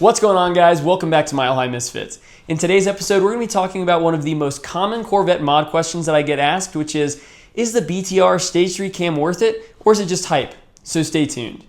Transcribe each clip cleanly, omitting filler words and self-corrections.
What's going on, guys? Welcome back to Mile High Misfits. In today's episode, we're going to be talking about one of the most common Corvette mod questions that I get asked, which is the BTR Stage 3 cam worth it, or is it just hype? So stay tuned.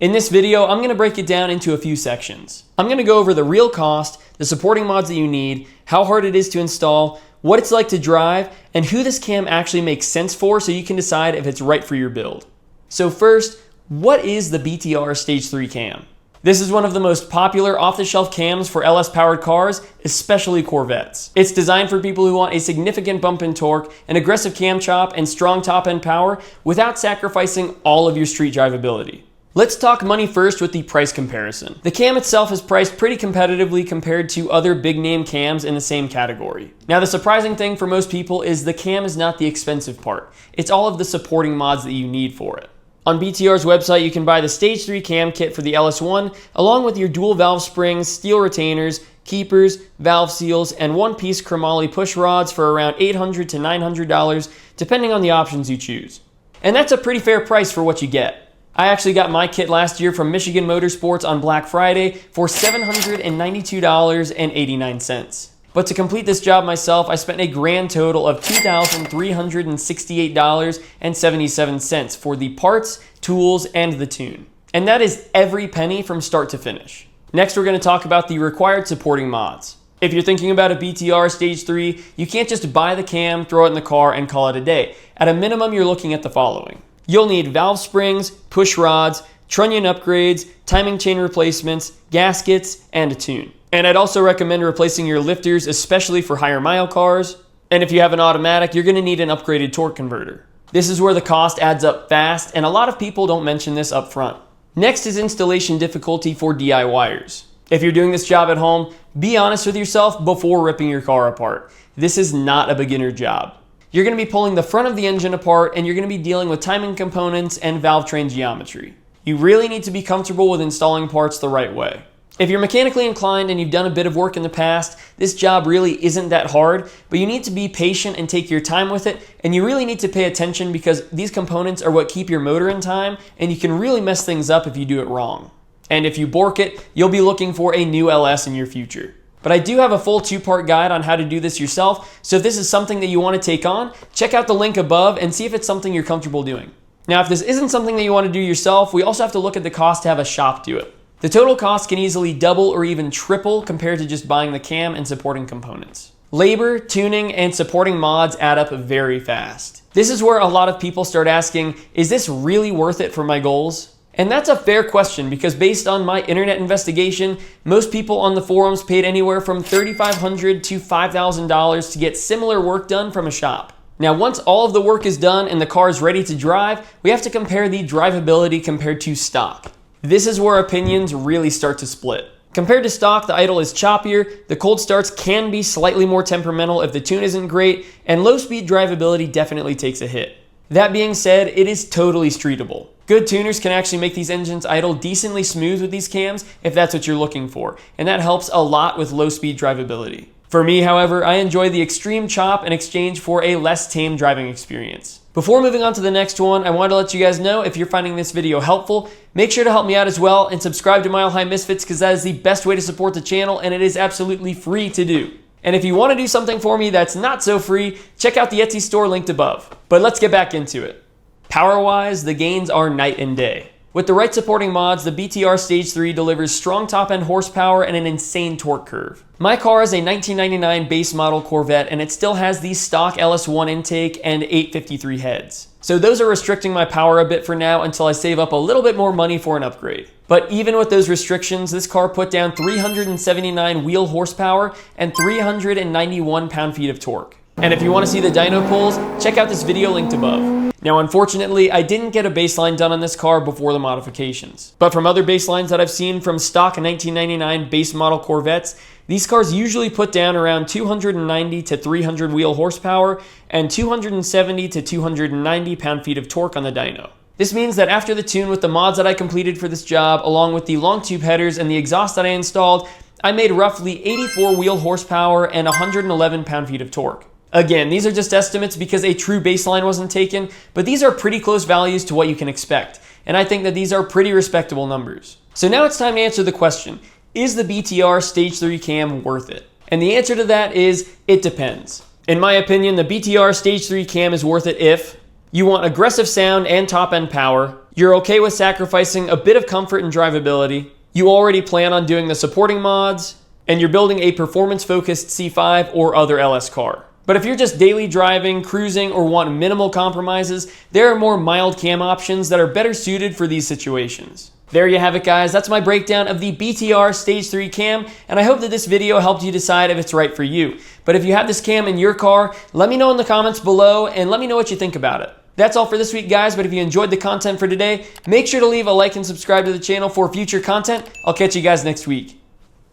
In this video, I'm going to break it down into a few sections. I'm going to go over the real cost, the supporting mods that you need, how hard it is to install, what it's like to drive, and who this cam actually makes sense for so you can decide if it's right for your build. So first, what is the BTR Stage 3 cam? This is one of the most popular off-the-shelf cams for LS-powered cars, especially Corvettes. It's designed for people who want a significant bump in torque, an aggressive cam chop, and strong top-end power without sacrificing all of your street drivability. Let's talk money first with the price comparison. The cam itself is priced pretty competitively compared to other big name cams in the same category. Now, the surprising thing for most people is the cam is not the expensive part. It's all of the supporting mods that you need for it. On BTR's website, you can buy the Stage 3 cam kit for the LS1, along with your dual valve springs, steel retainers, keepers, valve seals, and one-piece chromoly push rods for around $800 to $900, depending on the options you choose. And that's a pretty fair price for what you get. I actually got my kit last year from Michigan Motorsports on Black Friday for $792.89. But to complete this job myself, I spent a grand total of $2,368.77 for the parts, tools, and the tune. And that is every penny from start to finish. Next, we're going to talk about the required supporting mods. If you're thinking about a BTR Stage 3, you can't just buy the cam, throw it in the car, and call it a day. At a minimum, you're looking at the following. You'll need valve springs, push rods, trunnion upgrades, timing chain replacements, gaskets, and a tune. And I'd also recommend replacing your lifters, especially for higher mile cars. And if you have an automatic, you're going to need an upgraded torque converter. This is where the cost adds up fast, and a lot of people don't mention this up front. Next is installation difficulty for DIYers. If you're doing this job at home, be honest with yourself before ripping your car apart. This is not a beginner job. You're going to be pulling the front of the engine apart, and you're going to be dealing with timing components and valve train geometry. You really need to be comfortable with installing parts the right way. If you're mechanically inclined and you've done a bit of work in the past, this job really isn't that hard, but you need to be patient and take your time with it, and you really need to pay attention because these components are what keep your motor in time, and you can really mess things up if you do it wrong. And if you bork it, you'll be looking for a new LS in your future. But I do have a full 2-part guide on how to do this yourself, so if this is something that you want to take on, check out the link above and see if it's something you're comfortable doing. Now, if this isn't something that you want to do yourself, we also have to look at the cost to have a shop do it. The total cost can easily double or even triple compared to just buying the cam and supporting components. Labor, tuning, and supporting mods add up very fast. This is where a lot of people start asking, is this really worth it for my goals? And that's a fair question because based on my internet investigation, most people on the forums paid anywhere from $3,500 to $5,000 to get similar work done from a shop. Now, once all of the work is done and the car is ready to drive, we have to compare the drivability compared to stock. This is where opinions really start to split. Compared to stock, the idle is choppier, the cold starts can be slightly more temperamental if the tune isn't great, and low-speed drivability definitely takes a hit. That being said, it is totally streetable. Good tuners can actually make these engines idle decently smooth with these cams if that's what you're looking for, and that helps a lot with low-speed drivability. For me, however, I enjoy the extreme chop in exchange for a less tame driving experience. Before moving on to the next one, I wanted to let you guys know if you're finding this video helpful, make sure to help me out as well and subscribe to Mile High Misfits because that is the best way to support the channel and it is absolutely free to do. And if you want to do something for me that's not so free, check out the Etsy store linked above. But let's get back into it. Power-wise, the gains are night and day. With the right supporting mods, the BTR Stage 3 delivers strong top-end horsepower and an insane torque curve. My car is a 1999 base model Corvette and it still has the stock LS1 intake and 853 heads. So those are restricting my power a bit for now until I save up a little bit more money for an upgrade. But even with those restrictions, this car put down 379 wheel horsepower and 391 pound-feet of torque. And if you want to see the dyno pulls, check out this video linked above. Now, unfortunately, I didn't get a baseline done on this car before the modifications. But from other baselines that I've seen from stock 1999 base model Corvettes, these cars usually put down around 290 to 300 wheel horsepower and 270 to 290 pound-feet of torque on the dyno. This means that after the tune with the mods that I completed for this job, along with the long tube headers and the exhaust that I installed, I made roughly 84 wheel horsepower and 111 pound-feet of torque. Again, these are just estimates because a true baseline wasn't taken, but these are pretty close values to what you can expect, and I think that these are pretty respectable numbers. So now it's time to answer the question, is the BTR Stage 3 cam worth it? And the answer to that is, it depends. In my opinion, the BTR Stage 3 cam is worth it if you want aggressive sound and top-end power, you're okay with sacrificing a bit of comfort and drivability, you already plan on doing the supporting mods, and you're building a performance-focused C5 or other LS car. But if you're just daily driving, cruising, or want minimal compromises, there are more mild cam options that are better suited for these situations. There you have it, guys. That's my breakdown of the BTR Stage 3 cam, and I hope that this video helped you decide if it's right for you. But if you have this cam in your car, let me know in the comments below, and let me know what you think about it. That's all for this week, guys, but if you enjoyed the content for today, make sure to leave a like and subscribe to the channel for future content. I'll catch you guys next week.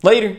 Later.